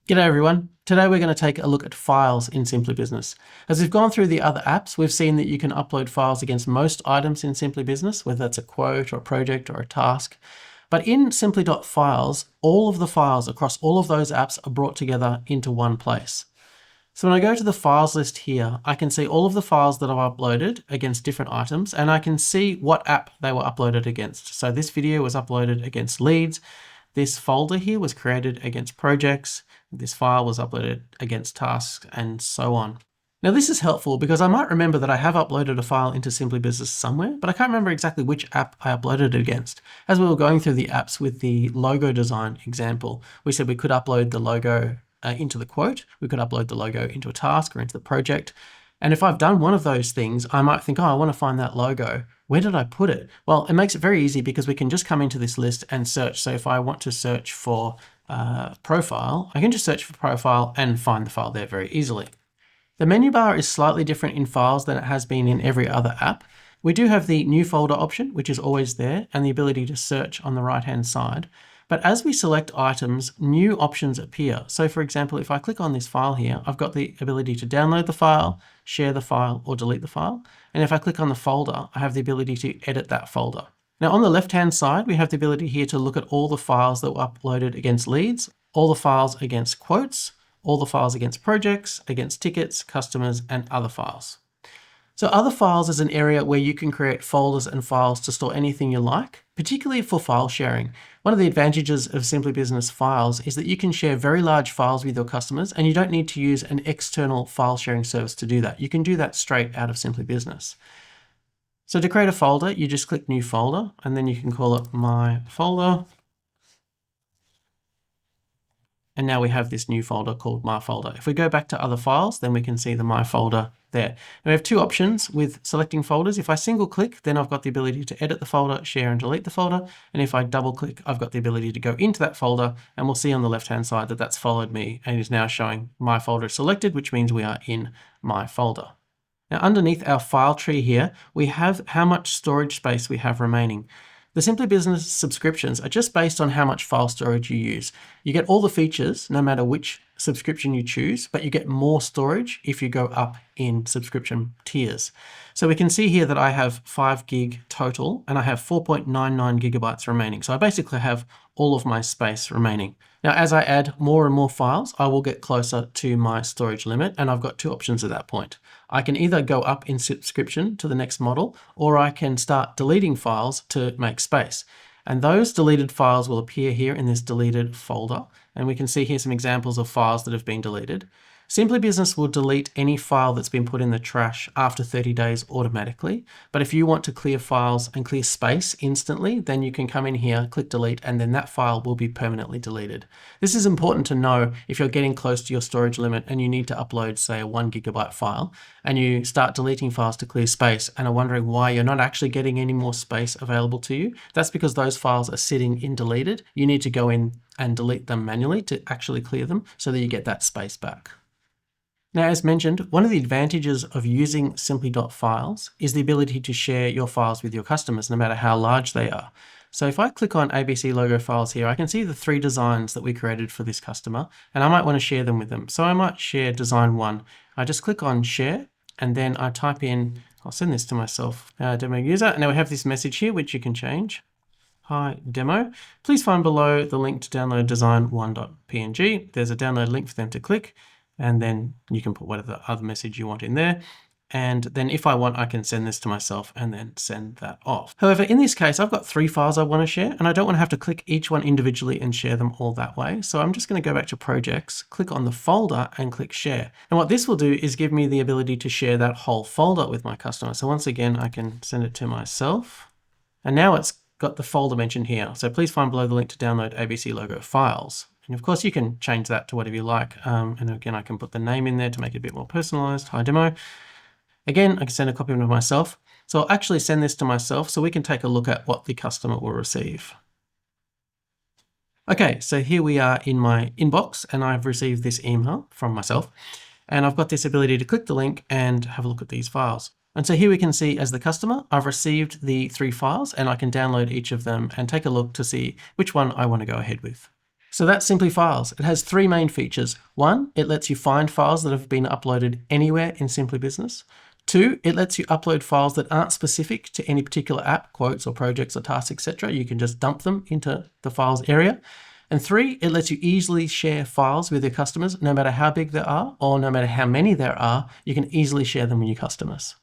G'day everyone. Today we're going to take a look at files in Simply Business. As we've gone through the other apps, we've seen that you can upload files against most items in Simply Business, whether that's a quote or a project or a task. But in simpli.files, all of the files across all of those apps are brought together into one place. So when I go to the files list here, I can see all of the files that I've uploaded against different items, and I can see what app they were uploaded against. So this video was uploaded against leads. This folder here was created against projects. This file was uploaded against tasks, and so on. Now this is helpful because I might remember that I have uploaded a file into Simply Business somewhere, but I can't remember exactly which app I uploaded it against. As we were going through the apps with the logo design example, we said we could upload the logo into the quote, we could upload the logo into a task or into the project. And if I've done one of those things, I might think, oh, I want to find that logo. Where did I put it? Well, it makes it very easy because we can just come into this list and search. So if I want to search for profile, I can just search for profile and find the file there very easily. The menu bar is slightly different in files than it has been in every other app. We do have the new folder option, which is always there, and the ability to search on the right-hand side. But as we select items, new options appear. So for example, if I click on this file here, I've got the ability to download the file, share the file, or delete the file. And if I click on the folder, I have the ability to edit that folder. Now on the left-hand side, we have the ability here to look at all the files that were uploaded against leads, all the files against quotes, all the files against projects, against tickets, customers, and other files. So other files is an area where you can create folders and files to store anything you like, particularly for file sharing. One of the advantages of Simply Business Files is that you can share very large files with your customers and you don't need to use an external file sharing service to do that. You can do that straight out of Simply Business. So to create a folder, you just click New Folder and then you can call it My Folder. And now we have this new folder called My Folder. If we go back to other files, then we can see the My Folder there. And we have two options with selecting folders. If I single click, then I've got the ability to edit the folder, share and delete the folder. And if I double click, I've got the ability to go into that folder, and we'll see on the left-hand side that that's followed me and is now showing My Folder selected, which means we are in My Folder. Now underneath our file tree here, we have how much storage space we have remaining. The Simply Business subscriptions are just based on how much file storage you use. You get all the features no matter which subscription you choose, but you get more storage if you go up in subscription tiers. So we can see here that I have 5 gig total and I have 4.99 gigabytes remaining. So I basically have all of my space remaining. Now, as I add more and more files, I will get closer to my storage limit, and I've got two options at that point. I can either go up in subscription to the next model, or I can start deleting files to make space. And those deleted files will appear here in this deleted folder. And we can see here some examples of files that have been deleted. Simply Business will delete any file that's been put in the trash after 30 days automatically. But if you want to clear files and clear space instantly, then you can come in here, click delete, and then that file will be permanently deleted. This is important to know if you're getting close to your storage limit and you need to upload, say, a 1 gigabyte file, and you start deleting files to clear space and are wondering why you're not actually getting any more space available to you. That's because those files are sitting in deleted. You need to go in and delete them manually to actually clear them so that you get that space back. Now, as mentioned, one of the advantages of using simpli.files is the ability to share your files with your customers, no matter how large they are. So if I click on ABC logo files here, I can see the 3 designs that we created for this customer, and I might want to share them with them. So I might share design 1. I just click on share, and then I type in, I'll send this to myself, demo user, and now we have this message here, which you can change. Hi demo, please find below the link to download design1.png. There's a download link for them to click. And then you can put whatever other message you want in there. And then if I want, I can send this to myself and then send that off. However, in this case, I've got 3 files I want to share, and I don't want to have to click each one individually and share them all that way. So I'm just going to go back to projects, click on the folder and click share. And what this will do is give me the ability to share that whole folder with my customer. So once again, I can send it to myself. And now it's got the folder mentioned here. So please find below the link to download ABC logo files. And of course, you can change that to whatever you like. And again, I can put the name in there to make it a bit more personalized. Hi demo. Again, I can send a copy of it to myself. So I'll actually send this to myself so we can take a look at what the customer will receive. Okay, so here we are in my inbox and I've received this email from myself. And I've got this ability to click the link and have a look at these files. And so here we can see as the customer, I've received the 3 files and I can download each of them and take a look to see which one I want to go ahead with. So that's Simply Files. It has three main features. One, it lets you find files that have been uploaded anywhere in Simply Business. Two, it lets you upload files that aren't specific to any particular app, quotes or projects or tasks, etc. You can just dump them into the files area. And three, it lets you easily share files with your customers, no matter how big they are or no matter how many there are, you can easily share them with your customers.